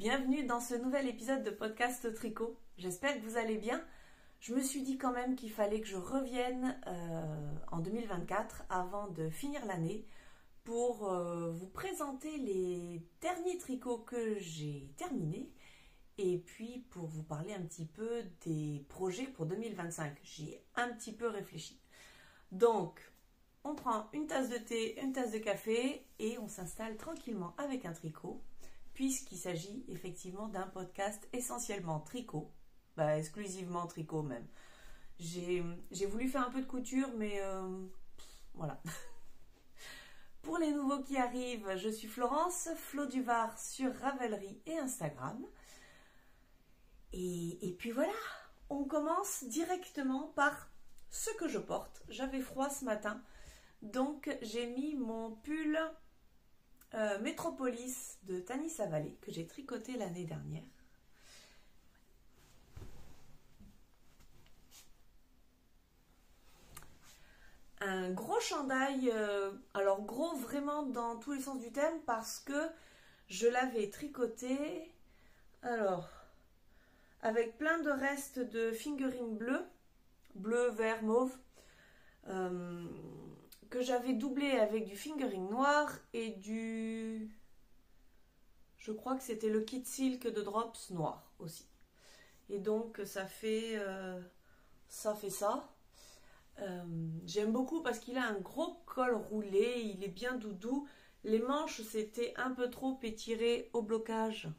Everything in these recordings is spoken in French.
Bienvenue dans ce nouvel épisode de podcast tricot. J'espère que vous allez bien. Je me suis dit quand même qu'il fallait que je revienne en 2024 avant de finir l'année pour vous présenter les derniers tricots que j'ai terminés et puis pour vous parler un petit peu des projets pour 2025. J'y ai un petit peu réfléchi. Donc, on prend une tasse de thé, une tasse de café et on s'installe tranquillement avec un tricot, puisqu'il s'agit effectivement d'un podcast essentiellement tricot, exclusivement tricot même. J'ai voulu faire un peu de couture, mais voilà. Pour les nouveaux qui arrivent, je suis Florence, Flo Duvar sur Ravelry et Instagram. Et puis voilà, on commence directement par ce que je porte. J'avais froid ce matin, donc j'ai mis mon pull Metropolis de Tanis Savalé que j'ai tricoté l'année dernière. Un gros chandail, alors gros vraiment dans tous les sens du terme parce que je l'avais tricoté avec plein de restes de fingering bleu, vert, mauve, que j'avais doublé avec du fingering noir et je crois que c'était le kit silk de Drops noir aussi. Et donc ça fait ça. J'aime beaucoup parce qu'il a un gros col roulé, il est bien doudou. Les manches c'était un peu trop étiré au blocage.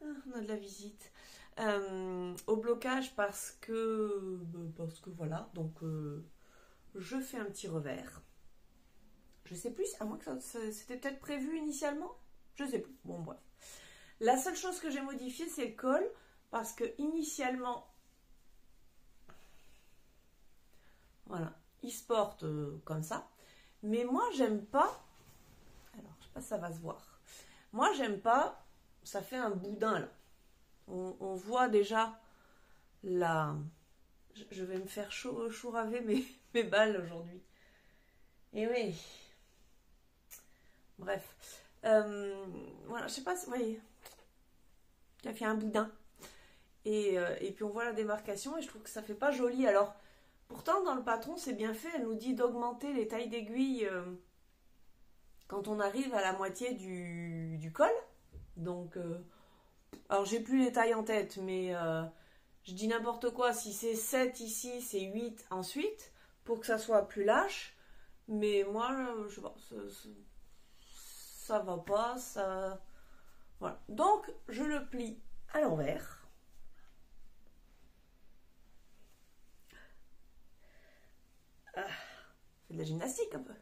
On a de la visite. Au blocage parce que voilà, donc je fais un petit revers. Je sais plus, à moins que c'était peut-être prévu initialement, je sais plus. Bon bref. La seule chose que j'ai modifiée c'est le col parce que initialement, voilà, il se porte comme ça. Mais moi j'aime pas. Alors je sais pas si ça va se voir. Moi j'aime pas. Ça fait un boudin là. On voit déjà la. Je vais me faire chouraver mes balles aujourd'hui. Et oui. Bref. Voilà, je sais pas si vous voyez. Il a fait un boudin. Et puis on voit la démarcation et je trouve que ça fait pas joli. Alors, pourtant dans le patron c'est bien fait. Elle nous dit d'augmenter les tailles d'aiguille quand on arrive à la moitié du col. Donc, alors j'ai plus les tailles en tête, mais je dis n'importe quoi. Si c'est 7 ici, c'est 8 ensuite, pour que ça soit plus lâche. Mais moi, je sais pas, ça va pas, ça... Voilà. Donc, je le plie à l'envers. C'est de la gymnastique un peu.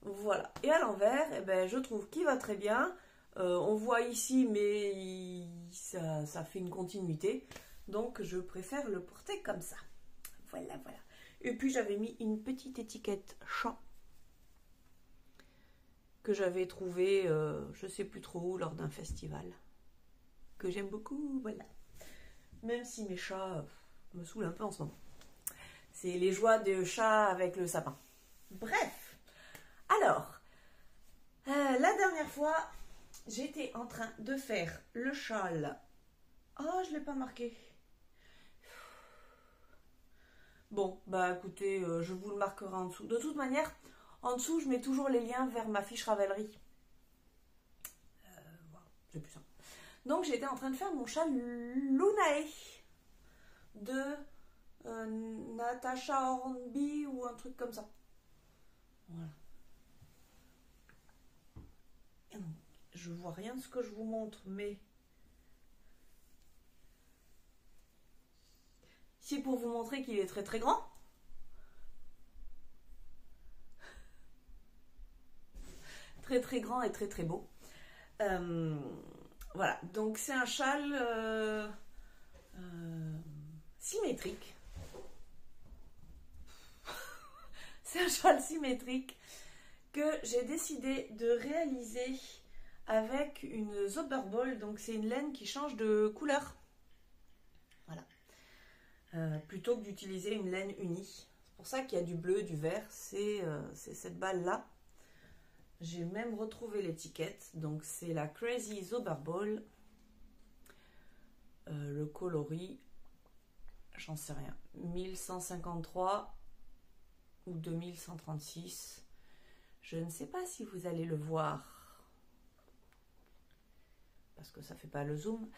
Voilà. Et à l'envers, eh ben, je trouve qu'il va très bien. On voit ici, mais ça fait une continuité. Donc, je préfère le porter comme ça. Voilà. Et puis, j'avais mis une petite étiquette champ que j'avais trouvée, je sais plus trop où, lors d'un festival. Que j'aime beaucoup, voilà. Même si mes chats me saoulent un peu en ce moment. C'est les joies de chat avec le sapin. Bref. Alors, la dernière fois... j'étais en train de faire le châle. Oh, je ne l'ai pas marqué. Bon, écoutez, je vous le marquerai en dessous. De toute manière, en dessous, je mets toujours les liens vers ma fiche Ravelry. Voilà, c'est plus simple. Donc, j'étais en train de faire mon châle Lunae de Natasha Hornby ou un truc comme ça. Voilà. Et donc, je vois rien de ce que je vous montre, mais c'est pour vous montrer qu'il est très très grand. Très très grand et très très beau. Voilà, donc c'est un châle symétrique. C'est un châle symétrique que j'ai décidé de réaliser avec une Zauberball. Donc c'est une laine qui change de couleur. Voilà. Plutôt que d'utiliser une laine unie. C'est pour ça qu'il y a du bleu, du vert. C'est cette balle là. J'ai même retrouvé l'étiquette. Donc c'est la Crazy Zauberball. Le coloris, j'en sais rien. 1153 ou 2136. Je ne sais pas si vous allez le voir. Parce que ça fait pas le zoom.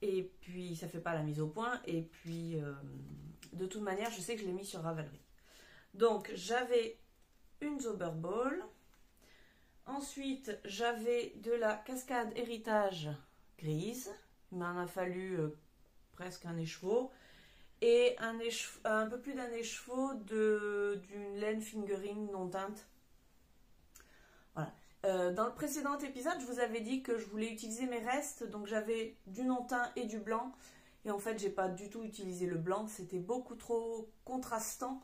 Et puis ça fait pas la mise au point. Et puis de toute manière, je sais que je l'ai mis sur Ravelry. Donc j'avais une Zauberball. Ensuite, j'avais de la cascade héritage grise. Il m'en a fallu presque un écheveau. Et un peu plus d'un écheveau d'une laine fingering non teinte. Voilà. Dans le précédent épisode, je vous avais dit que je voulais utiliser mes restes. Donc j'avais du non teint et du blanc. Et en fait, j'ai pas du tout utilisé le blanc. C'était beaucoup trop contrastant.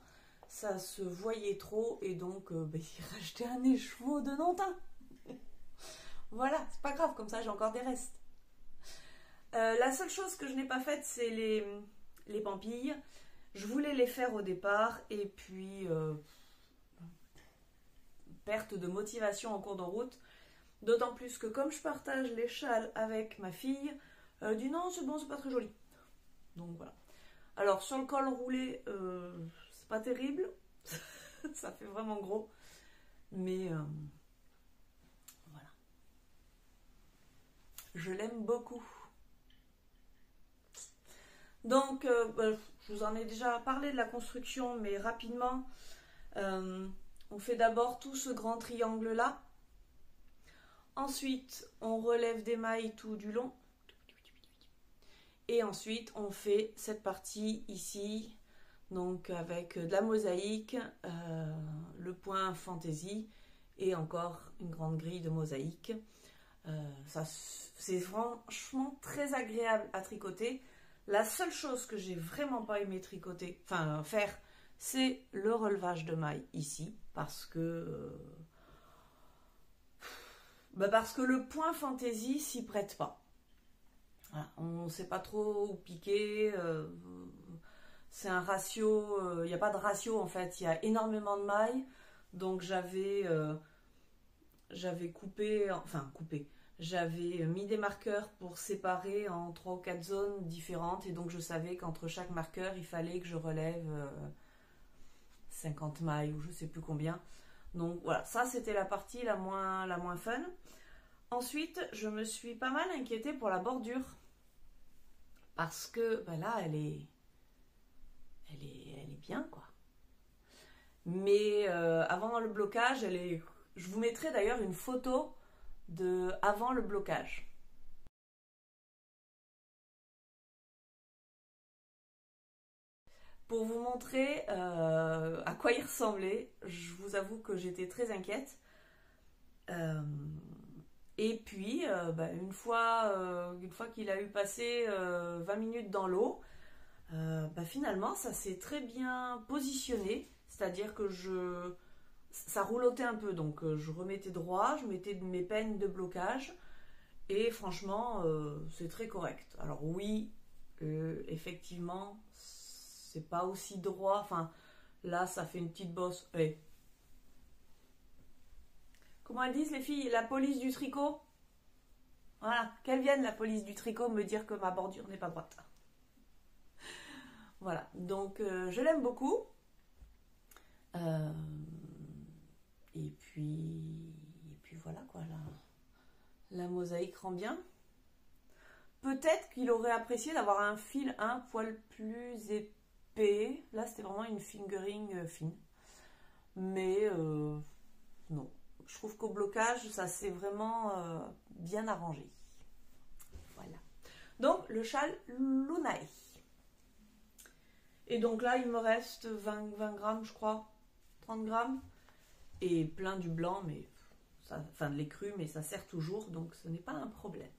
Ça se voyait trop et donc j'ai racheté un écheveau de non teint. Voilà, c'est pas grave, comme ça j'ai encore des restes. La seule chose que je n'ai pas faite, c'est les pampilles. Je voulais les faire au départ et puis perte de motivation en cours de route. D'autant plus que comme je partage les châles avec ma fille, elle dit non, c'est bon, c'est pas très joli. Donc voilà. Alors sur le col roulé, c'est pas terrible. Ça fait vraiment gros. Mais voilà. Je l'aime beaucoup. Donc, je vous en ai déjà parlé de la construction, mais rapidement, on fait d'abord tout ce grand triangle-là. Ensuite, on relève des mailles tout du long. Et ensuite, on fait cette partie ici, donc avec de la mosaïque, le point fantaisie et encore une grande grille de mosaïque. C'est franchement très agréable à tricoter. La seule chose que j'ai vraiment pas aimé faire, c'est le relevage de mailles ici, parce que le point fantaisie s'y prête pas. Voilà, on ne sait pas trop où piquer. C'est un ratio, il n'y a pas de ratio en fait, il y a énormément de mailles. Donc j'avais coupé, j'avais mis des marqueurs pour séparer en 3 ou 4 zones différentes. Et donc je savais qu'entre chaque marqueur, il fallait que je relève 50 mailles ou je sais plus combien. Donc voilà, ça c'était la partie la moins fun. Ensuite, je me suis pas mal inquiétée pour la bordure. Parce que là, elle est bien quoi. Mais avant le blocage, je vous mettrai d'ailleurs une photo de avant le blocage. Pour vous montrer à quoi il ressemblait, je vous avoue que j'étais très inquiète. Et puis, une fois qu'il a eu passé 20 minutes dans l'eau, finalement, ça s'est très bien positionné. C'est-à-dire que ça roulotait un peu, donc je remettais droit, je mettais mes peines de blocage. Et franchement, c'est très correct. Alors oui, effectivement, c'est pas aussi droit. Enfin, là, ça fait une petite bosse. Hey. Comment elles disent les filles? La police du tricot? Voilà, qu'elles viennent, la police du tricot, me dire que ma bordure n'est pas droite. Voilà, donc je l'aime beaucoup. Et puis voilà quoi, la mosaïque rend bien. Peut-être qu'il aurait apprécié d'avoir un fil un poil plus épais. Là, c'était vraiment une fingering fine. Mais non. Je trouve qu'au blocage, ça s'est vraiment bien arrangé. Voilà. Donc, le châle Lunae. Et donc là, il me reste 20 grammes, je crois. 30 grammes. Et plein du blanc, mais de l'écru, mais ça sert toujours, donc ce n'est pas un problème.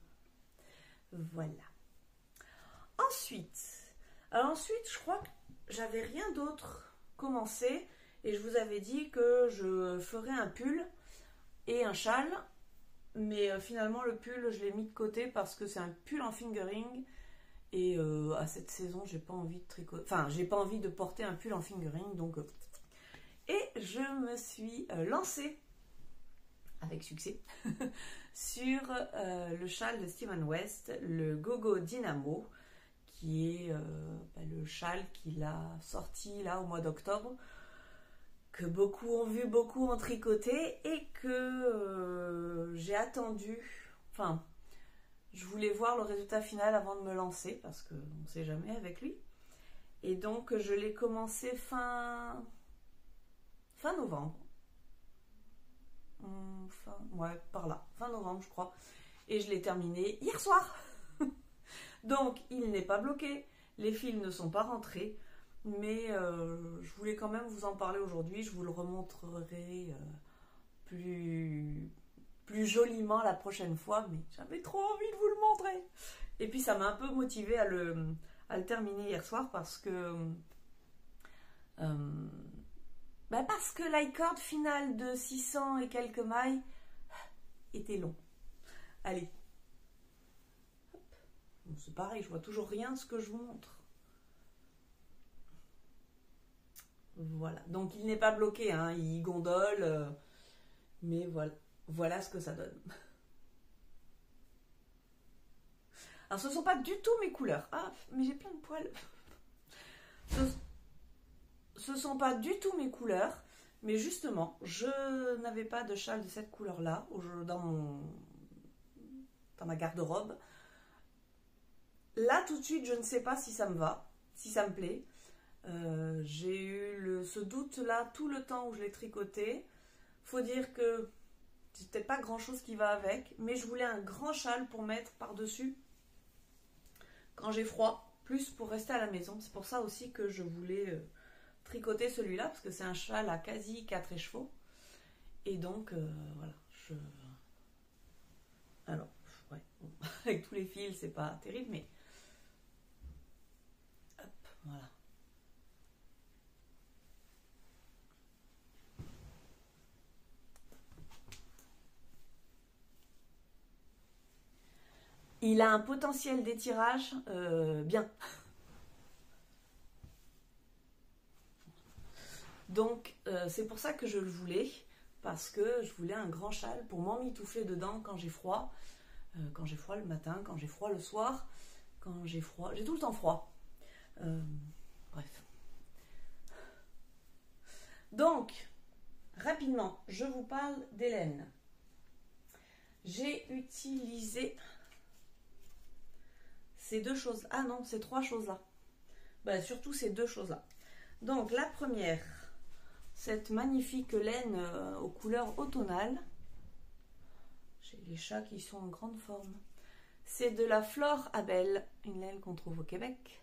Voilà. Ensuite, je crois que j'avais rien d'autre commencé. Et je vous avais dit que je ferais un pull et un châle. Mais finalement, le pull, je l'ai mis de côté parce que c'est un pull en fingering. Et à cette saison, j'ai pas envie de tricoter. Enfin, j'ai pas envie de porter un pull en fingering. Donc, et je me suis lancée avec succès, sur le châle de Steven West, le Gogo Dynamo, qui est le châle qu'il a sorti là au mois d'octobre, que beaucoup ont vu, beaucoup ont tricoté et que j'ai attendu. Enfin, je voulais voir le résultat final avant de me lancer parce qu'on ne sait jamais avec lui. Et donc je l'ai commencé fin novembre. Par là, fin novembre je crois. Et je l'ai terminé hier soir. Donc il n'est pas bloqué, les fils ne sont pas rentrés, mais je voulais quand même vous en parler aujourd'hui. Je vous le remontrerai plus joliment la prochaine fois, mais j'avais trop envie de vous le montrer. Et puis ça m'a un peu motivée à le terminer hier soir parce que l'icord final de 600 et quelques mailles était long. Allez. Bon, c'est pareil, je vois toujours rien de ce que je vous montre. Voilà. Donc il n'est pas bloqué, hein, il gondole. Mais voilà ce que ça donne. Alors ce ne sont pas du tout mes couleurs. Ah, mais j'ai plein de poils. Ce ne sont pas du tout mes couleurs. Mais justement, je n'avais pas de châle de cette couleur-là dans ma garde-robe. Là, tout de suite, je ne sais pas si ça me va, si ça me plaît. J'ai eu ce doute-là tout le temps où je l'ai tricoté. Faut dire que c'est peut-être pas grand-chose qui va avec, mais je voulais un grand châle pour mettre par-dessus quand j'ai froid, plus pour rester à la maison. C'est pour ça aussi que je voulais tricoter celui-là, parce que c'est un châle à quasi 4 écheveaux. Et donc, voilà. Alors, ouais, bon, avec tous les fils, c'est pas terrible, mais... Hop, voilà. Il a un potentiel d'étirage bien. Donc, c'est pour ça que je le voulais, parce que je voulais un grand châle pour m'emmitoufler dedans quand j'ai froid. Quand j'ai froid le matin, quand j'ai froid le soir, quand j'ai froid... J'ai tout le temps froid. Bref. Donc, rapidement, je vous parle d'Hélène. J'ai utilisé ces deux choses. Ah non, ces trois choses-là. Surtout ces deux choses-là. Donc, la première, cette magnifique laine aux couleurs automnales. J'ai les chats qui sont en grande forme. C'est de la Flore Abel, une laine qu'on trouve au Québec.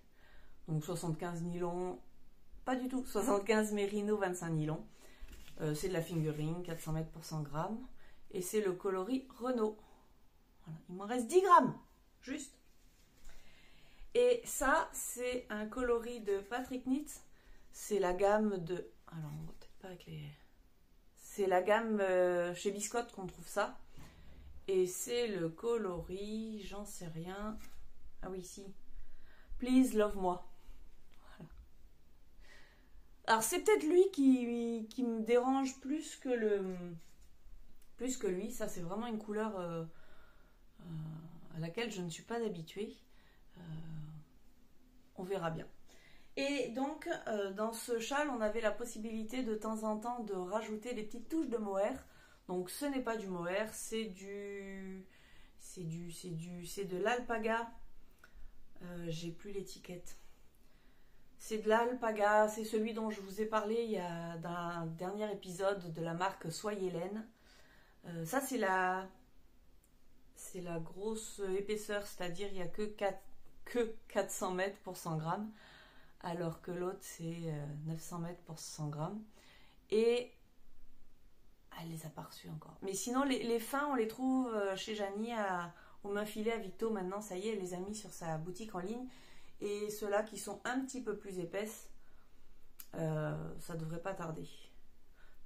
Donc 75 nylon, pas du tout, 75 mérino, 25 nylon. C'est de la fingering, 400 mètres pour 100 grammes. Et c'est le coloris Renault. Voilà, il m'en reste 10 grammes, juste. Et ça, c'est un coloris de Patrick Knit. C'est la gamme de... Alors, on va peut-être pas avec les... C'est la gamme chez Biscotte qu'on trouve ça. Et c'est le coloris, j'en sais rien. Ah oui, si. Please Love Moi. Voilà. Alors, c'est peut-être lui qui me dérange plus que lui. Ça, c'est vraiment une couleur à laquelle je ne suis pas habituée. On verra bien. Et donc, dans ce châle, on avait la possibilité de temps en temps de rajouter des petites touches de mohair. Donc, ce n'est pas du mohair, c'est de l'alpaga. J'ai plus l'étiquette. C'est de l'alpaga, c'est celui dont je vous ai parlé dans un dernier épisode de la marque Soyez Laine. Ça, c'est la grosse épaisseur, c'est-à-dire il n'y a que 400 mètres pour 100 grammes, alors que l'autre c'est 900 mètres pour 100 grammes. Et elle les a pas reçus encore. Mais sinon, les fins, on les trouve chez Janie aux mains filées à Victo. Maintenant, ça y est, elle les a mis sur sa boutique en ligne. Et ceux-là qui sont un petit peu plus épaisses, ça devrait pas tarder.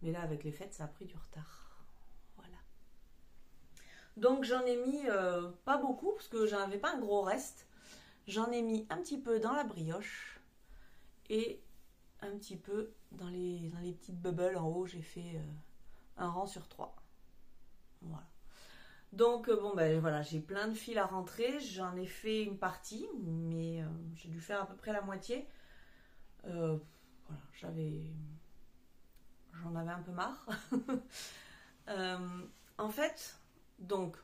Mais là, avec les fêtes, ça a pris du retard. Voilà. Donc, j'en ai mis pas beaucoup, parce que j'avais pas un gros reste. J'en ai mis un petit peu dans la brioche. Et un petit peu dans les petites bubbles en haut. J'ai fait... un rang sur 3. Voilà. Donc bon ben voilà, j'ai plein de fils à rentrer, j'en ai fait une partie, mais j'ai dû faire à peu près la moitié. Voilà, j'en avais un peu marre. En fait, donc,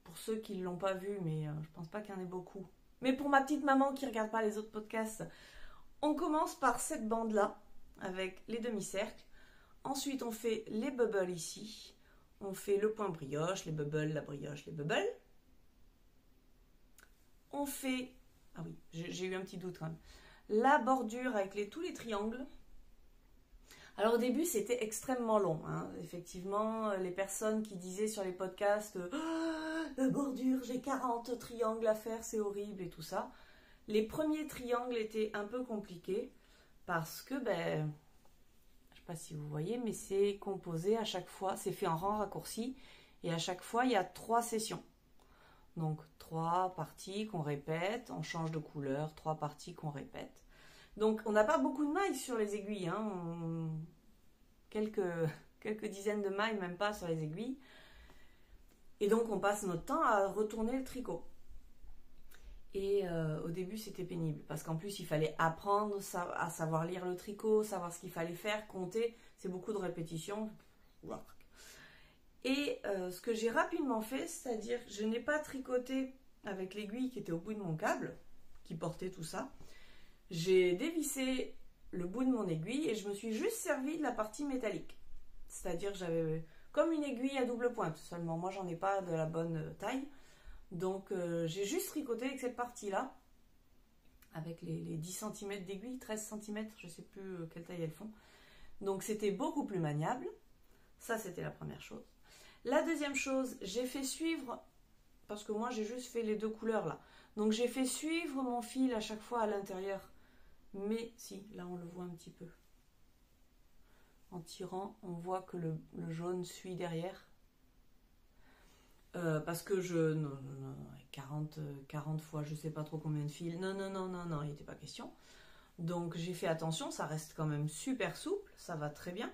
pour ceux qui ne l'ont pas vu, mais je pense pas qu'il y en ait beaucoup. Mais pour ma petite maman qui ne regarde pas les autres podcasts, on commence par cette bande-là, avec les demi-cercles. Ensuite, on fait les bubbles ici. On fait le point brioche, les bubbles, la brioche, les bubbles. On fait... Ah oui, j'ai eu un petit doute quand même. La bordure avec tous les triangles. Alors au début, c'était extrêmement long. Hein. Effectivement, les personnes qui disaient sur les podcasts la bordure, j'ai 40 triangles à faire, c'est horrible et tout ça. Les premiers triangles étaient un peu compliqués parce que, je ne sais pas si vous voyez, mais c'est composé à chaque fois, c'est fait en rang raccourci et à chaque fois, il y a 3 sessions. Donc 3 parties qu'on répète, on change de couleur, 3 parties qu'on répète. Donc on n'a pas beaucoup de mailles sur les aiguilles, hein. Quelques dizaines de mailles, même pas sur les aiguilles. Et donc on passe notre temps à retourner le tricot. Et au début c'était pénible, parce qu'en plus il fallait apprendre à savoir lire le tricot, savoir ce qu'il fallait faire, compter, c'est beaucoup de répétitions. Et ce que j'ai rapidement fait, c'est-à-dire je n'ai pas tricoté avec l'aiguille qui était au bout de mon câble, qui portait tout ça. J'ai dévissé le bout de mon aiguille et je me suis juste servi de la partie métallique. C'est-à-dire j'avais comme une aiguille à double pointe, seulement moi j'en ai pas de la bonne taille. Donc j'ai juste tricoté avec cette partie-là, avec les 10 cm d'aiguille, 13 cm, je ne sais plus quelle taille elles font. Donc c'était beaucoup plus maniable. Ça c'était la première chose. La deuxième chose, j'ai fait suivre, parce que moi j'ai juste fait les 2 couleurs là. Donc j'ai fait suivre mon fil à chaque fois à l'intérieur. Mais si, là on le voit un petit peu. En tirant, on voit que le jaune suit derrière. Parce que non, 40 fois, je sais pas trop combien de fils. Non, il n'était pas question. Donc j'ai fait attention, ça reste quand même super souple, ça va très bien.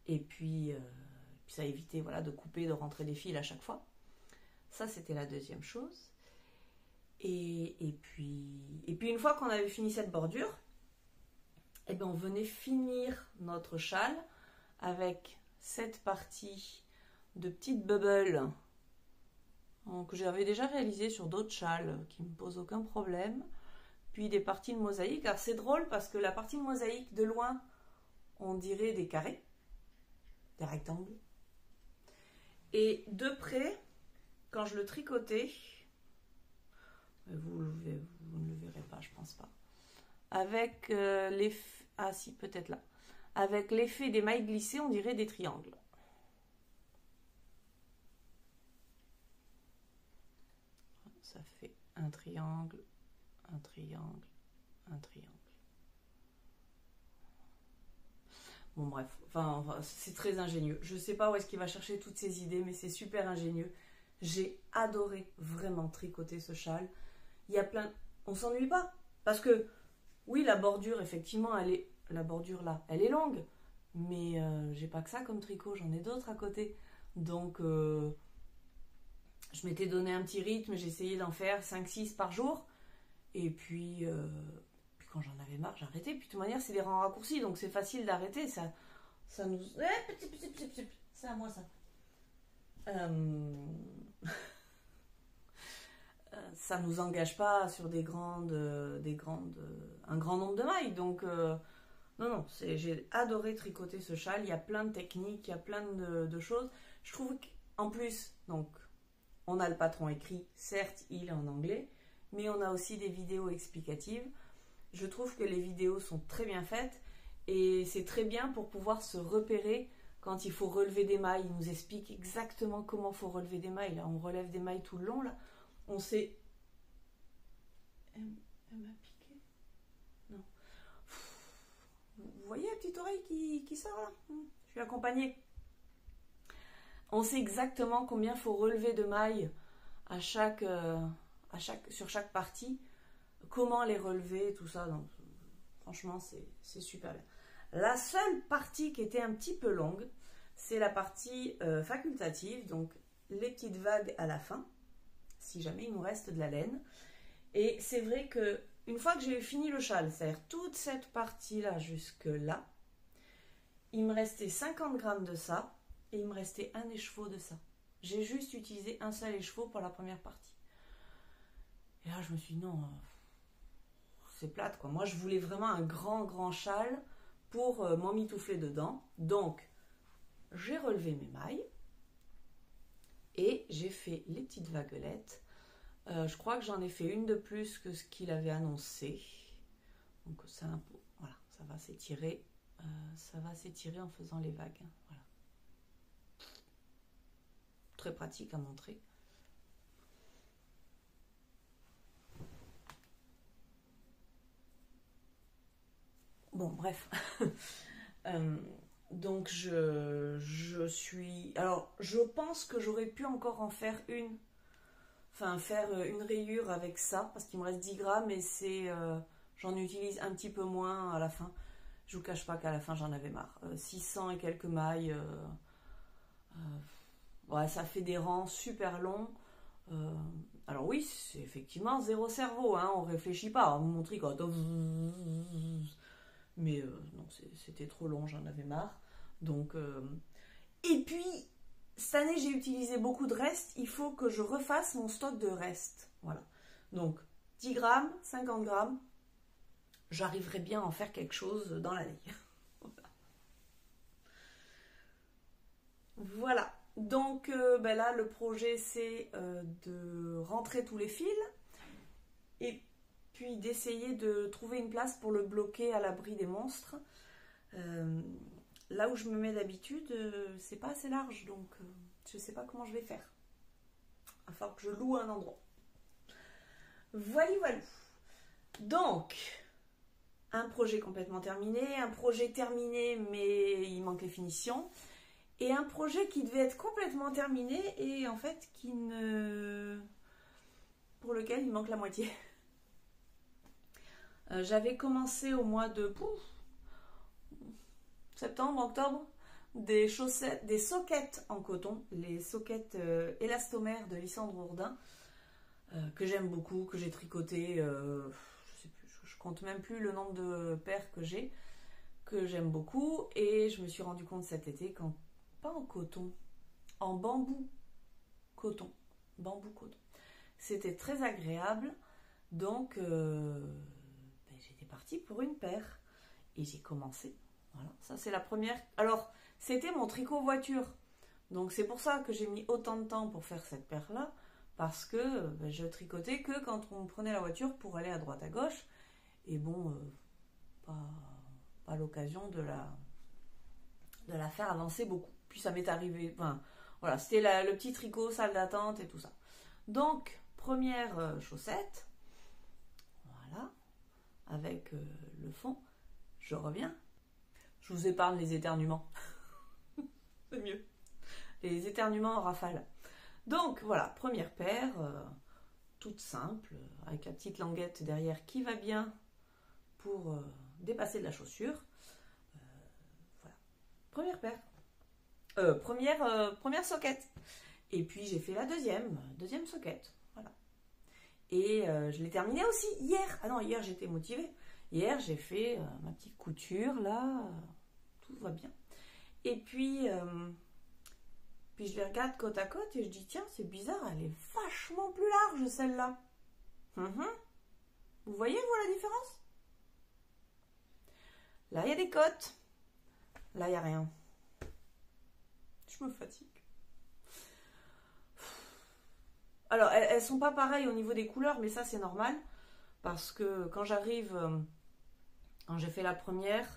Et puis ça a évité voilà, de couper, de rentrer des fils à chaque fois. Ça, c'était la deuxième chose. Et puis une fois qu'on avait fini cette bordure, eh bien on venait finir notre châle avec cette partie de petites bubbles que j'avais déjà réalisées sur d'autres châles qui ne me posent aucun problème. Puis des parties de mosaïque. Alors c'est drôle parce que la partie de mosaïque, de loin, on dirait des carrés, des rectangles. Et de près, quand je le tricotais, vous ne le verrez pas, je pense pas. Avec l'effet... Ah si, peut-être là. Avec l'effet des mailles glissées, on dirait des triangles. Ça fait un triangle, un triangle, un triangle. Bon bref, enfin c'est très ingénieux. Je ne sais pas où est-ce qu'il va chercher toutes ces idées, mais c'est super ingénieux. J'ai adoré vraiment tricoter ce châle. Il y a plein... On s'ennuie pas. Parce que, oui, la bordure, effectivement, la bordure là, elle est longue. Mais j'ai pas que ça comme tricot, j'en ai d'autres à côté. Donc, je m'étais donné un petit rythme, j'essayais d'en faire 5-6 par jour. Et puis quand j'en avais marre, j'arrêtais. Puis de toute manière, c'est des rangs raccourcis, donc c'est facile d'arrêter. Ça nous... C'est à moi ça. Ça nous engage pas sur un grand nombre de mailles. Donc, non, j'ai adoré tricoter ce châle. Il y a plein de techniques, il y a plein de choses. Je trouve qu'en plus, donc, on a le patron écrit. Certes, il est en anglais, mais on a aussi des vidéos explicatives. Je trouve que les vidéos sont très bien faites et c'est très bien pour pouvoir se repérer quand il faut relever des mailles. Il nous explique exactement comment il faut relever des mailles. Là, on relève des mailles tout le long. Là, on sait... Elle m'a piqué. Non. Vous voyez la petite oreille qui sort là? Je suis accompagnée. On sait exactement combien il faut relever de mailles sur chaque partie. Comment les relever, tout ça. Donc, franchement, c'est super bien. La seule partie qui était un petit peu longue, c'est la partie facultative, donc les petites vagues à la fin, si jamais il nous reste de la laine. Et c'est vrai que une fois que j'ai fini le châle, c'est-à-dire toute cette partie-là jusque là, il me restait 50 grammes de ça et il me restait un écheveau de ça. J'ai juste utilisé un seul écheveau pour la première partie. Et là, je me suis dit non, c'est plate quoi. Moi, je voulais vraiment un grand châle pour m'emmitoufler dedans. Donc, j'ai relevé mes mailles et j'ai fait les petites vaguelettes. Je crois que j'en ai fait une de plus que ce qu'il avait annoncé. Donc c'est un peu, voilà, ça va s'étirer en faisant les vagues. Voilà. Très pratique à montrer. Bon, bref. Donc je suis... Alors, je pense que j'aurais pu encore en faire une. Enfin, faire une rayure avec ça, parce qu'il me reste 10 grammes et c'est... j'en utilise un petit peu moins à la fin. Je vous cache pas qu'à la fin, j'en avais marre. 600 et quelques mailles. Ouais, ça fait des rangs super longs. Alors oui, c'est effectivement zéro cerveau, hein, on réfléchit pas. On me montrait quoi. Mais non, c'était trop long, j'en avais marre. Donc, et puis, cette année, j'ai utilisé beaucoup de restes. Il faut que je refasse mon stock de restes. Voilà. Donc, 10 grammes, 50 grammes, j'arriverai bien à en faire quelque chose dans l'année. Voilà. Donc, ben là, le projet, c'est de rentrer tous les fils et puis d'essayer de trouver une place pour le bloquer à l'abri des monstres. Là où je me mets d'habitude, c'est pas assez large, donc je sais pas comment je vais faire. Il va falloir que je loue un endroit. Voilà. Donc, un projet complètement terminé, un projet terminé mais il manque les finitions, et un projet qui devait être complètement terminé et en fait pour lequel il manque la moitié. J'avais commencé au mois de septembre, octobre, des chaussettes, des soquettes en coton, les soquettes élastomères de Lysandre Hourdin, que j'aime beaucoup, que j'ai tricoté, je sais plus, je compte même plus le nombre de paires que j'ai, que j'aime beaucoup, et je me suis rendu compte cet été qu'en pas en coton, en bambou coton, c'était très agréable, donc j'étais partie pour une paire et j'ai commencé. Voilà, ça c'est la première. Alors, c'était mon tricot voiture. Donc c'est pour ça que j'ai mis autant de temps pour faire cette paire-là. Parce que je tricotais que quand on prenait la voiture pour aller à droite à gauche. Et bon, pas l'occasion de la faire avancer beaucoup. Puis ça m'est arrivé. Enfin, voilà, c'était le petit tricot, salle d'attente et tout ça. Donc, première chaussette. Voilà. Avec le fond. Je reviens. Je vous épargne les éternuements. C'est mieux. Les éternuements en rafale. Donc voilà, première paire, toute simple, avec la petite languette derrière qui va bien pour dépasser de la chaussure. Voilà. Première paire. Première soquette. Et puis j'ai fait la deuxième soquette. Voilà. Et je l'ai terminée aussi hier. Ah non, hier j'étais motivée. Hier, j'ai fait ma petite couture, là, tout va bien. Et puis je les regarde côte à côte et je dis, tiens, c'est bizarre, elle est vachement plus large, celle-là. Vous voyez, vous, la différence? Là, il y a des côtes. Là, il n'y a rien. Je me fatigue. Alors, elles sont pas pareilles au niveau des couleurs, mais ça, c'est normal. Parce que quand j'arrive... quand j'ai fait la première,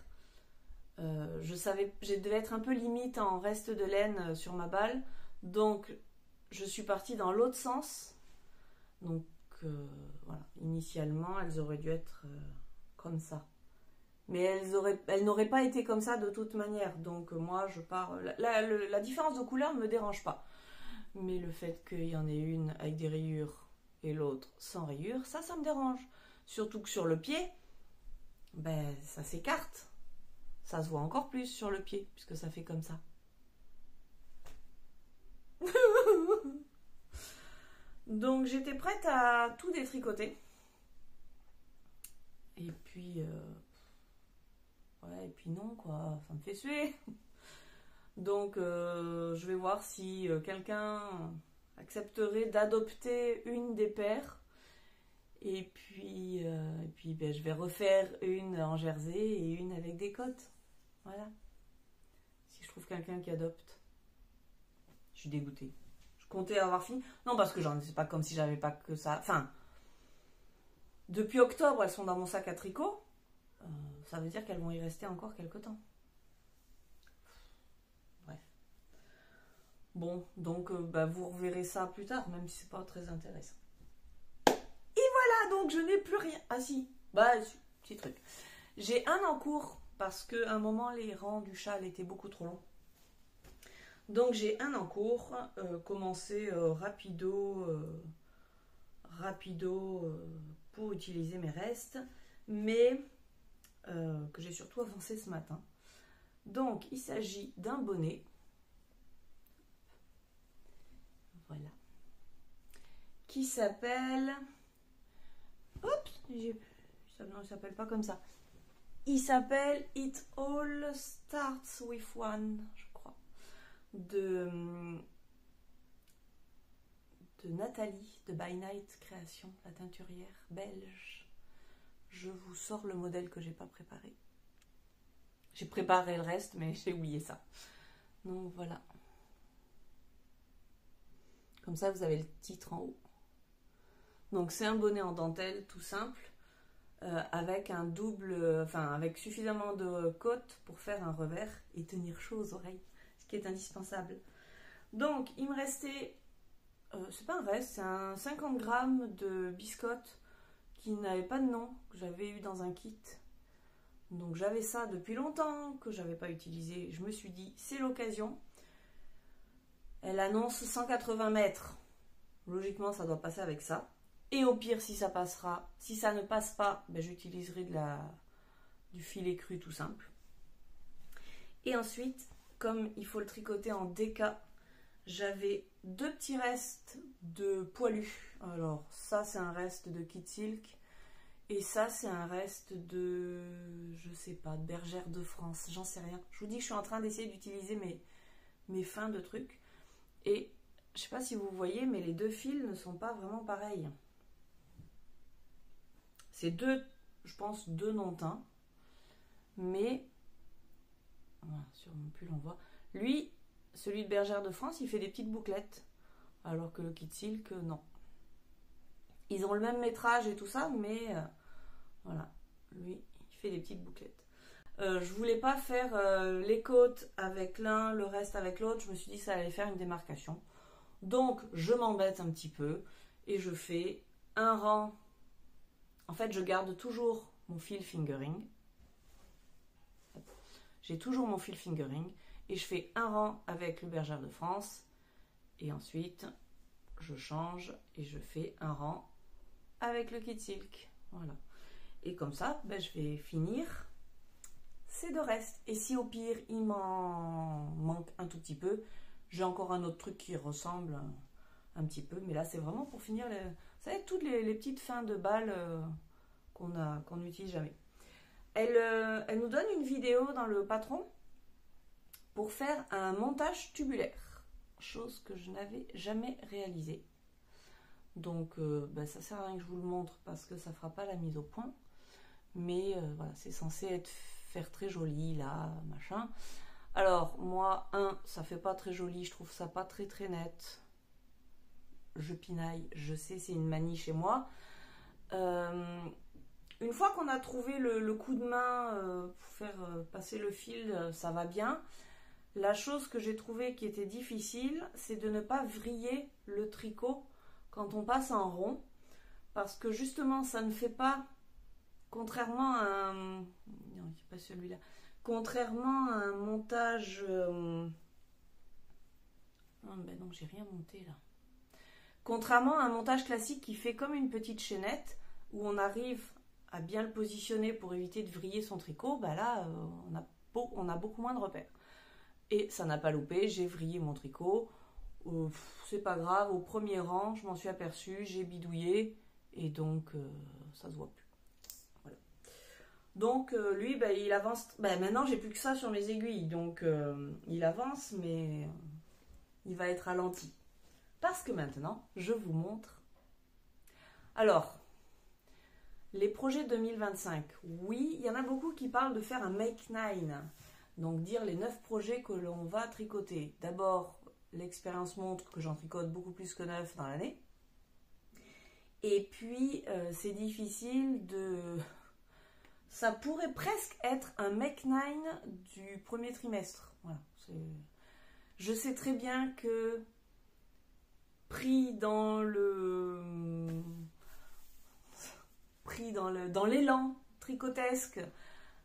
je devais être un peu limite en reste de laine sur ma balle, donc je suis partie dans l'autre sens. Donc voilà, initialement elles auraient dû être comme ça, mais elles n'auraient pas été comme ça de toute manière. Donc moi je pars. La différence de couleur ne me dérange pas, mais le fait qu'il y en ait une avec des rayures et l'autre sans rayures, ça me dérange. Surtout que sur le pied, ben ça s'écarte, ça se voit encore plus sur le pied puisque ça fait comme ça. Donc j'étais prête à tout détricoter. Et puis, ouais, et puis non, quoi, ça me fait suer. Donc je vais voir si quelqu'un accepterait d'adopter une des paires. Et puis ben, je vais refaire une en jersey et une avec des côtes. Voilà. Si je trouve quelqu'un qui adopte. Je suis dégoûtée. Je comptais avoir fini. Non, parce que c'est pas comme si j'avais pas que ça. Enfin, depuis octobre, elles sont dans mon sac à tricot. Ça veut dire qu'elles vont y rester encore quelques temps. Bref. Bon, donc bah, vous reverrez ça plus tard, même si c'est pas très intéressant. Et voilà, donc je n'ai plus rien. Ah si, bah, petit truc. J'ai un en cours parce qu'à un moment, les rangs du châle étaient beaucoup trop longs. Donc j'ai un en cours, commencé rapido pour utiliser mes restes, mais que j'ai surtout avancé ce matin. Donc il s'agit d'un bonnet, voilà, qui s'appelle, oups, non, il s'appelle pas comme ça, il s'appelle It All Starts With One, je crois, de Nathalie de By Night Création, la teinturière belge. Je vous sors le modèle que j'ai pas préparé. J'ai préparé le reste, mais j'ai oublié ça. Donc voilà. Comme ça, vous avez le titre en haut. Donc c'est un bonnet en dentelle tout simple, avec un double, enfin avec suffisamment de côtes pour faire un revers et tenir chaud aux oreilles, ce qui est indispensable. Donc il me restait, c'est pas un reste, c'est un 50 grammes de biscotte qui n'avait pas de nom, que j'avais eu dans un kit. Donc j'avais ça depuis longtemps, que j'avais pas utilisé. Je me suis dit, c'est l'occasion. Elle annonce 180 mètres. Logiquement, ça doit passer avec ça. Et au pire, si ça passera, si ça ne passe pas, ben, j'utiliserai du filet cru tout simple. Et ensuite, comme il faut le tricoter en DK, j'avais deux petits restes de poilu. Alors ça, c'est un reste de Kit Silk. Et ça, c'est un reste de, je sais pas, de Bergère de France, j'en sais rien. Je vous dis que je suis en train d'essayer d'utiliser mes fins de trucs. Et je sais pas si vous voyez, mais les deux fils ne sont pas vraiment pareils. C'est deux, je pense, deux non-teints. Mais, voilà, sur mon pull on voit. Lui, celui de Bergère de France, il fait des petites bouclettes. Alors que le Kit Silk, non. Ils ont le même métrage et tout ça, mais voilà, lui, il fait des petites bouclettes. Je voulais pas faire les côtes avec l'un, le reste avec l'autre. Je me suis dit que ça allait faire une démarcation. Donc, je m'embête un petit peu et je fais un rang. En fait, je garde toujours mon fil fingering. J'ai toujours mon fil fingering et je fais un rang avec le Bergère de France. Et ensuite, je change et je fais un rang avec le Kit Silk. Voilà. Et comme ça, ben, je vais finir ces deux restes. Et si au pire, il m'en manque un tout petit peu, j'ai encore un autre truc qui ressemble un petit peu. Mais là, c'est vraiment pour finir, vous savez, toutes les petites fins de balles qu'on n'utilise jamais. Elle nous donne une vidéo dans le patron pour faire un montage tubulaire. Chose que je n'avais jamais réalisée. Donc ben, ça sert à rien que je vous le montre parce que ça fera pas la mise au point. Mais voilà, c'est censé faire très joli là, machin. Alors moi, ça fait pas très joli, je trouve ça pas très très net. Je pinaille, je sais, c'est une manie chez moi. Une fois qu'on a trouvé le coup de main pour faire passer le fil, ça va bien. La chose que j'ai trouvé qui était difficile, c'est de ne pas vriller le tricot quand on passe en rond. Parce que justement, ça ne fait pas, contrairement à un... Non, c'est pas celui-là. Contrairement à un montage... Ah, ben non, j'ai rien monté là. Contrairement à un montage classique qui fait comme une petite chaînette, où on arrive à bien le positionner pour éviter de vriller son tricot, bah là, on a beaucoup moins de repères. Et ça n'a pas loupé, j'ai vrillé mon tricot. c'est pas grave, au premier rang, je m'en suis aperçue, j'ai bidouillé, et donc ça se voit plus. Voilà. Donc lui, ben, il avance. Ben, maintenant, j'ai plus que ça sur mes aiguilles, donc il avance, mais il va être ralenti. Parce que maintenant, je vous montre. Alors, les projets 2025. Oui, il y en a beaucoup qui parlent de faire un Make 9. Donc, dire les 9 projets que l'on va tricoter. D'abord, l'expérience montre que j'en tricote beaucoup plus que 9 dans l'année. Et puis, c'est difficile de... Ça pourrait presque être un Make 9 du premier trimestre. Voilà. Je sais très bien que pris dans l'élan tricotesque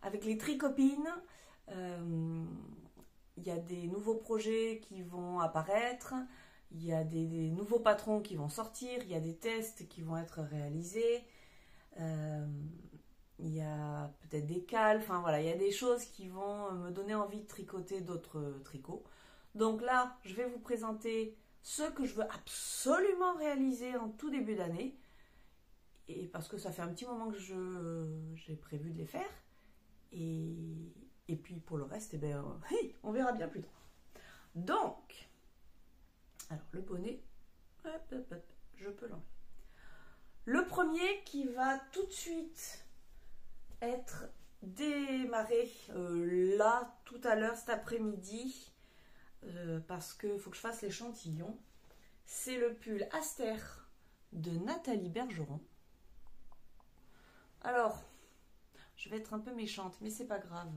avec les tricopines, il y a des nouveaux projets qui vont apparaître, il y a des nouveaux patrons qui vont sortir, il y a des tests qui vont être réalisés, il y a peut-être des cales, enfin voilà, il y a des choses qui vont me donner envie de tricoter d'autres tricots. Donc là, je vais vous présenter ce que je veux absolument réaliser en tout début d'année, et parce que ça fait un petit moment que j'ai prévu de les faire, et puis pour le reste, eh ben, on verra bien plus tard. Donc, alors le bonnet, je peux l'enlever. Le premier qui va tout de suite être démarré là, tout à l'heure, cet après-midi, parce qu'il faut que je fasse l'échantillon, c'est le pull Aster de Nathalie Bergeron. Alors, je vais être un peu méchante, mais c'est pas grave.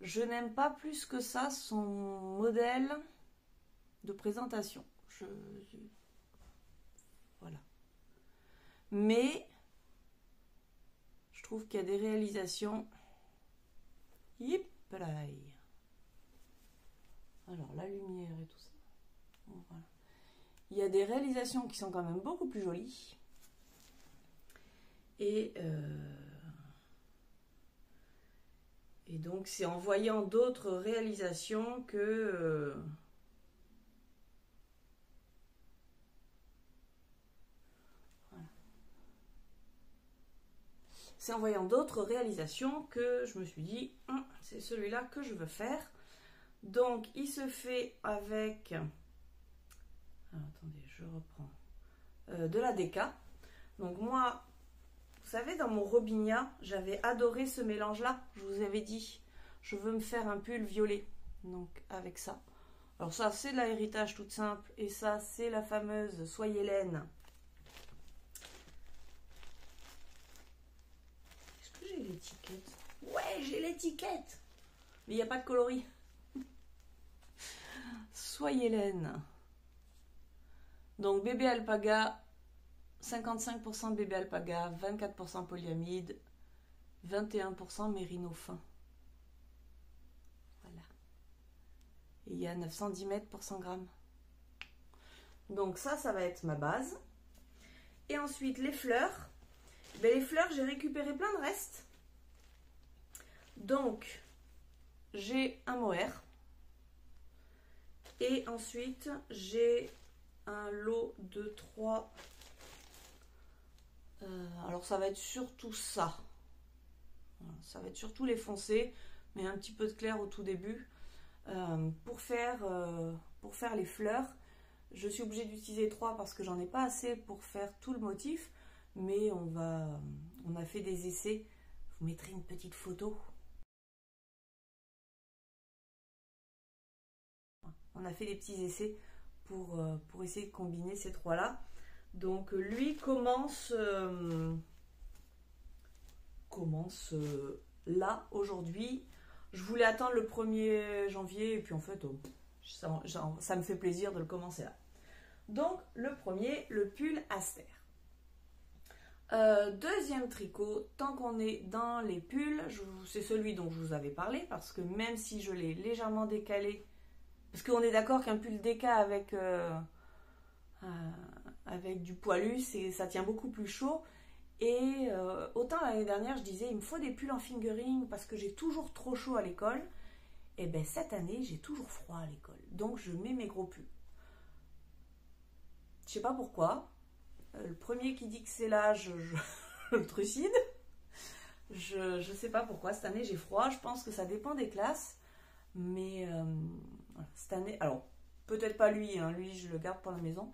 Je n'aime pas plus que ça son modèle de présentation. Voilà. Mais je trouve qu'il y a des réalisations. Yippalaï. Alors, la lumière et tout ça. Bon, voilà. Il y a des réalisations qui sont quand même beaucoup plus jolies. Et donc, c'est en voyant d'autres réalisations que... voilà. C'est en voyant d'autres réalisations que je me suis dit, c'est celui-là que je veux faire. Donc, il se fait avec... Alors, attendez, je reprends. De la DK. Donc, moi... Vous savez, dans mon Robinia, j'avais adoré ce mélange-là. Je vous avais dit, je veux me faire un pull violet. Donc, avec ça. Alors ça, c'est de l'héritage toute simple. Et ça, c'est la fameuse Soyez laine. Est-ce que j'ai l'étiquette? Ouais, j'ai l'étiquette. Mais il n'y a pas de coloris. Soyez laine. Donc, bébé alpaga... 55% bébé alpaga, 24% polyamide, 21% mérino fin. Voilà. Et il y a 910 mètres pour 100 grammes. Donc ça va être ma base. Et ensuite, les fleurs. Ben, les fleurs, j'ai récupéré plein de restes. Donc, j'ai un mohair. Et ensuite, j'ai un lot de 3... alors ça va être surtout ça. Ça va être surtout les foncés, mais un petit peu de clair au tout début. Pour faire les fleurs, je suis obligée d'utiliser 3 parce que j'en ai pas assez pour faire tout le motif. Mais on a fait des essais. Je vous mettrai une petite photo. On a fait des petits essais pour essayer de combiner ces 3-là. Donc lui commence là aujourd'hui. Je voulais attendre le 1er janvier et puis en fait ça me fait plaisir de le commencer là. Donc le premier, le pull Aster. Deuxième tricot, tant qu'on est dans les pulls, c'est celui dont je vous avais parlé parce que même si je l'ai légèrement décalé, parce qu'on est d'accord qu'un pull déca avec du poilu, ça tient beaucoup plus chaud. Et autant l'année dernière, je disais, il me faut des pulls en fingering parce que j'ai toujours trop chaud à l'école. Et bien cette année, j'ai toujours froid à l'école. Donc je mets mes gros pulls. Je sais pas pourquoi. Le premier qui dit que c'est l'âge, je le trucide. Je sais pas pourquoi. Cette année, j'ai froid. Je pense que ça dépend des classes. Mais voilà, cette année... Alors, peut-être pas lui. Hein, lui, je le garde pour la maison.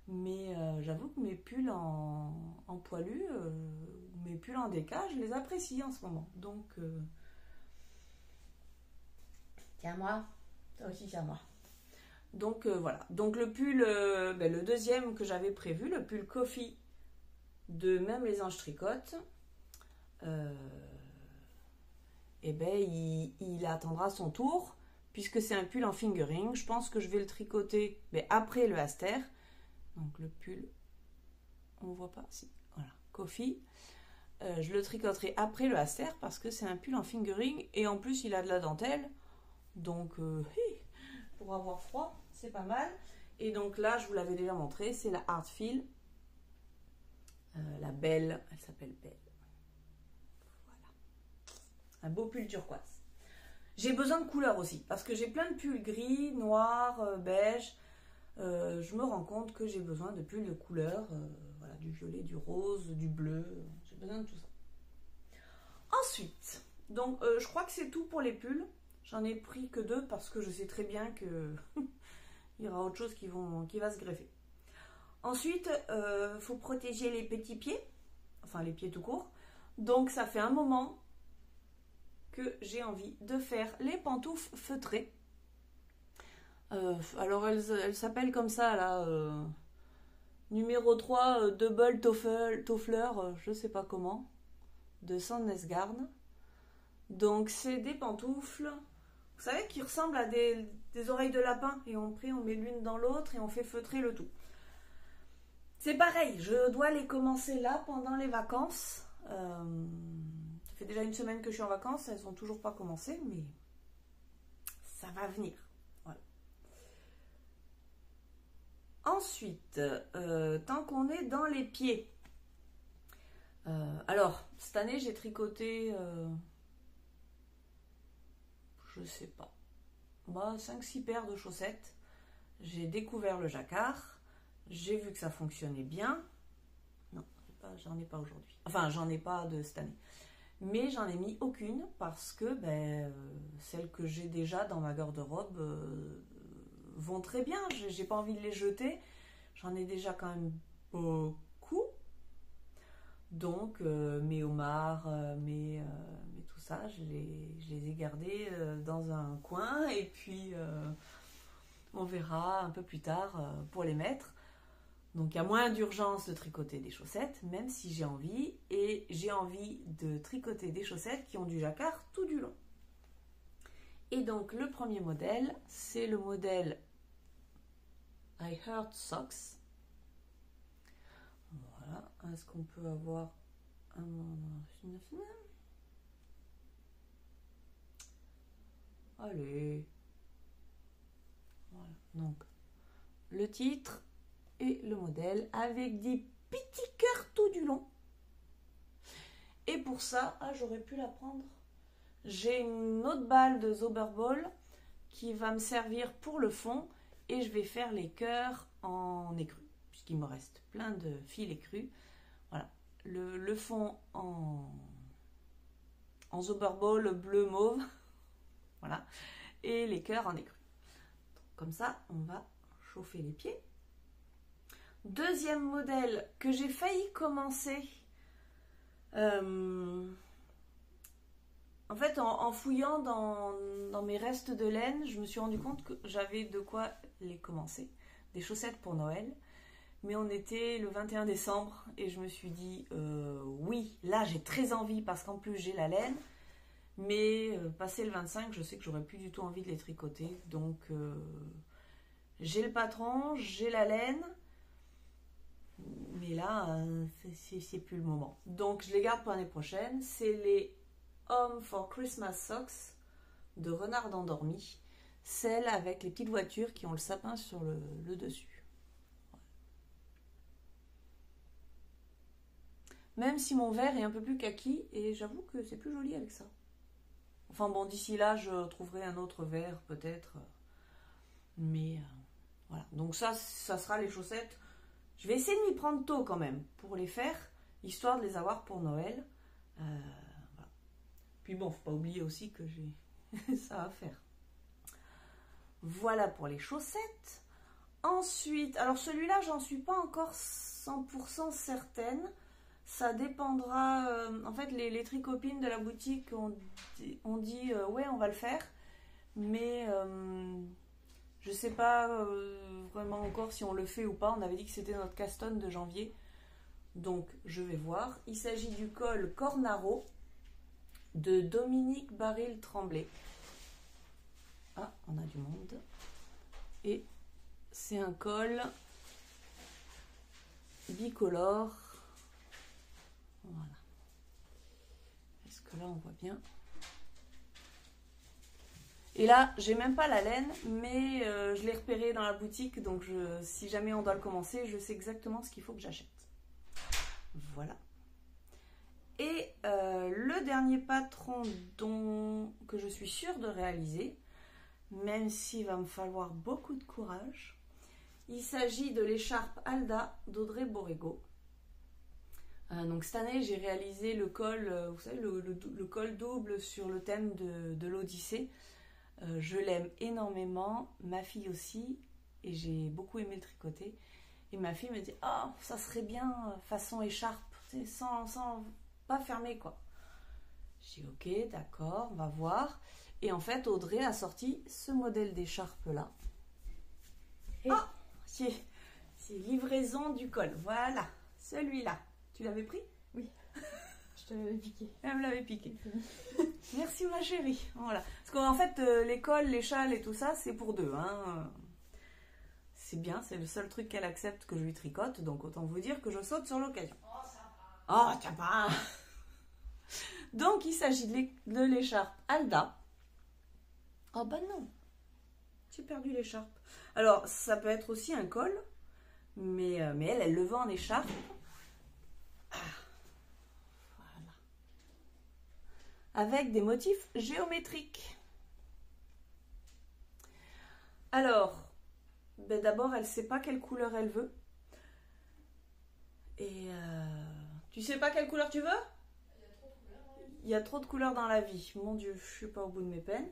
Mais j'avoue que mes pulls en poilu, mes pulls en déca, je les apprécie en ce moment. Donc... Tiens-moi. Toi aussi, tiens-moi. Donc voilà. Donc le pull, le deuxième que j'avais prévu, le pull Coffee de Même les anges tricotent, il attendra son tour puisque c'est un pull en fingering. Je pense que je vais le tricoter après le Aster. Donc le pull, on voit pas, si, voilà, Coffee. Je le tricoterai après le Aster parce que c'est un pull en fingering et en plus il a de la dentelle. Donc pour avoir froid, c'est pas mal. Et donc là, je vous l'avais déjà montré, c'est la Heartfeel. La Belle, elle s'appelle Belle. Voilà. Un beau pull turquoise. J'ai besoin de couleurs aussi, parce que j'ai plein de pulls gris, noir, beige. Je me rends compte que j'ai besoin de pulls de couleurs. Voilà, du violet, du rose, du bleu. J'ai besoin de tout ça. Ensuite, donc je crois que c'est tout pour les pulls. J'en ai pris que 2 parce que je sais très bien que il y aura autre chose qui va se greffer. Ensuite, faut protéger les petits pieds, enfin les pieds tout court. Donc ça fait un moment que j'ai envie de faire les pantoufles feutrées. Alors elles s'appellent comme ça là, numéro 3, Double Toffler, je sais pas comment, de Sandnesgarn. Donc c'est des pantoufles, vous savez, qui ressemblent à des oreilles de lapin. Et après on met l'une dans l'autre et on fait feutrer le tout. C'est pareil, je dois les commencer là pendant les vacances. Ça fait déjà une semaine que je suis en vacances, elles sont toujours pas commencées, mais ça va venir. Voilà. Ensuite, tant qu'on est dans les pieds. Alors, cette année j'ai tricoté, je sais pas, moi 5-6 paires de chaussettes. J'ai découvert le jacquard, j'ai vu que ça fonctionnait bien. Non, j'en ai pas aujourd'hui. Enfin, j'en ai pas de cette année. Mais j'en ai mis aucune parce que celles que j'ai déjà dans ma garde-robe vont très bien. J'ai pas envie de les jeter. J'en ai déjà quand même beaucoup. Donc mes homards, mes tout ça, je les ai gardés dans un coin et puis on verra un peu plus tard pour les mettre. Donc il y a moins d'urgence de tricoter des chaussettes, même si j'ai envie, et j'ai envie de tricoter des chaussettes qui ont du jacquard tout du long. Et donc le premier modèle, c'est le modèle I Heart Socks. Voilà, est-ce qu'on peut avoir un... Allez. Voilà, donc le titre et le modèle avec des petits cœurs tout du long. Et pour ça, j'aurais pu la prendre. J'ai une autre balle de Zauberball qui va me servir pour le fond et je vais faire les cœurs en écru puisqu'il me reste plein de fils écrus. Voilà, le fond en Zauberball bleu mauve. Voilà, et les cœurs en écru. Comme ça, on va chauffer les pieds. Deuxième modèle que j'ai failli commencer. En fait, en fouillant dans mes restes de laine, je me suis rendu compte que j'avais de quoi les commencer. Des chaussettes pour Noël. Mais on était le 21 décembre et je me suis dit, oui, là j'ai très envie parce qu'en plus j'ai la laine. Mais passé le 25, je sais que j'aurais plus du tout envie de les tricoter. Donc j'ai le patron, j'ai la laine. Mais là, c'est plus le moment. Donc, je les garde pour l'année prochaine. C'est les Home for Christmas Socks de Renard Endormi. Celles avec les petites voitures qui ont le sapin sur le dessus. Même si mon vert est un peu plus kaki, et j'avoue que c'est plus joli avec ça. Enfin bon, d'ici là, je trouverai un autre vert peut-être. Mais voilà. Donc ça sera les chaussettes Je vais essayer de m'y prendre tôt quand même pour les faire, histoire de les avoir pour Noël. Voilà. Puis bon, faut pas oublier aussi que j'ai ça à faire. Voilà pour les chaussettes. Ensuite, alors celui-là, j'en suis pas encore 100% certaine. Ça dépendra, en fait, les tricopines de la boutique ont dit ouais, on va le faire. Mais je sais pas vraiment encore si on le fait ou pas. On avait dit que c'était notre Caston de janvier. Donc, je vais voir. Il s'agit du col Cornaro de Dominique Baril-Tremblay. Ah, on a du monde. Et c'est un col bicolore. Voilà. Est-ce que là, on voit bien? Et là, j'ai même pas la laine, mais je l'ai repéré dans la boutique. Donc, si jamais on doit le commencer, je sais exactement ce qu'il faut que j'achète. Voilà. Et le dernier patron que je suis sûre de réaliser, même s'il va me falloir beaucoup de courage, il s'agit de l'écharpe Alda d'Audrey Borrego. Donc cette année, j'ai réalisé le col, vous savez, le col double sur le thème de l'Odyssée. Je l'aime énormément, ma fille aussi, et j'ai beaucoup aimé le tricoter. Et ma fille me dit, oh, ça serait bien façon écharpe, sans pas fermer quoi. J'ai dit, ok, d'accord, on va voir. Et en fait, Audrey a sorti ce modèle d'écharpe là. Et oh, c'est livraison du col, voilà, celui-là. Tu l'avais pris? Oui, je te l'avais piqué. Elle me l'avait piqué. Merci ma chérie. Voilà. Parce qu'en fait, les cols, les châles et tout ça, c'est pour deux. Hein. C'est bien, c'est le seul truc qu'elle accepte que je lui tricote. Donc autant vous dire que je saute sur l'occasion. Oh, ça va. Oh, tiens pas. Donc il s'agit de l'écharpe Alda. Oh bah non. J'ai perdu l'écharpe. Alors ça peut être aussi un col. Mais elle le vend en écharpe. Voilà. Avec des motifs géométriques. Alors, ben d'abord, elle ne sait pas quelle couleur elle veut. Et tu sais pas quelle couleur tu veux? Il y a trop de couleurs dans la vie. Mon Dieu, je suis pas au bout de mes peines.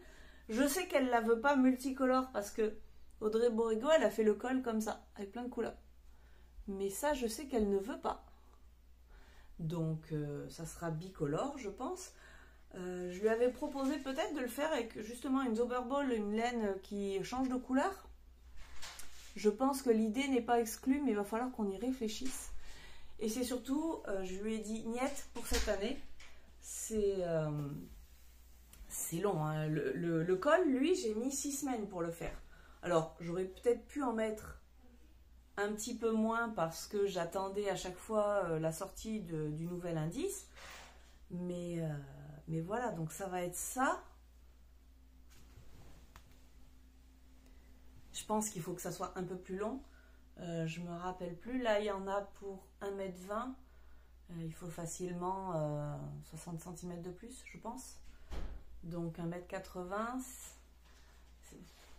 Je sais qu'elle la veut pas multicolore parce que Audrey Borrego, elle a fait le col comme ça, avec plein de couleurs. Mais ça, je sais qu'elle ne veut pas. Donc, ça sera bicolore, je pense. Je lui avais proposé peut-être de le faire avec justement une Zauberball, une laine qui change de couleur. Je pense que l'idée n'est pas exclue, mais il va falloir qu'on y réfléchisse. Et c'est surtout, je lui ai dit niette pour cette année. C'est long. Hein. Le col, lui, j'ai mis 6 semaines pour le faire. Alors, j'aurais peut-être pu en mettre un petit peu moins parce que j'attendais à chaque fois la sortie du nouvel indice. Mais voilà, donc ça va être ça. Je pense qu'il faut que ça soit un peu plus long. Je me rappelle plus. Là, il y en a pour 1,20 m. Il faut facilement 60 cm de plus, je pense. Donc 1,80 m.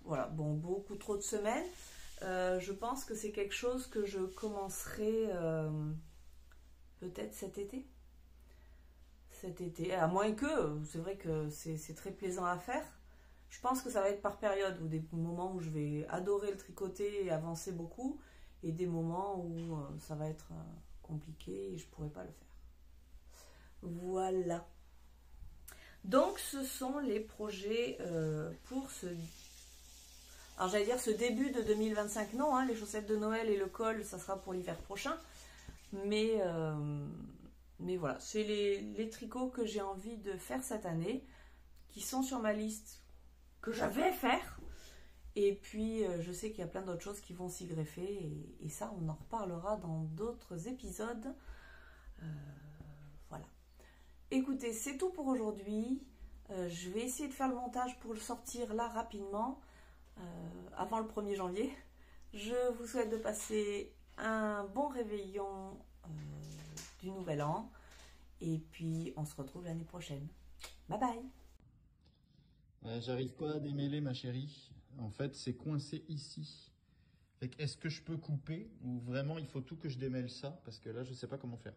Voilà, bon, beaucoup trop de semaines. Je pense que c'est quelque chose que je commencerai peut-être cet été. Cet été, à moins que, c'est vrai que c'est très plaisant à faire. Je pense que ça va être par période, ou des moments où je vais adorer le tricoter et avancer beaucoup, et des moments où ça va être compliqué et je ne pourrai pas le faire. Voilà. Donc ce sont les projets pour alors j'allais dire ce début de 2025, non, hein, les chaussettes de Noël et le col, ça sera pour l'hiver prochain. Mais voilà, c'est les tricots que j'ai envie de faire cette année, qui sont sur ma liste que je vais faire. Et puis, je sais qu'il y a plein d'autres choses qui vont s'y greffer. Et ça, on en reparlera dans d'autres épisodes. Voilà. Écoutez, c'est tout pour aujourd'hui. Je vais essayer de faire le montage pour le sortir là rapidement, avant le 1er janvier. Je vous souhaite de passer un bon réveillon du Nouvel An. Et puis, on se retrouve l'année prochaine. Bye bye! J'arrive pas à démêler, ma chérie. En fait, c'est coincé ici. Est-ce que je peux couper ou vraiment il faut tout que je démêle ça? Parce que là, je sais pas comment faire.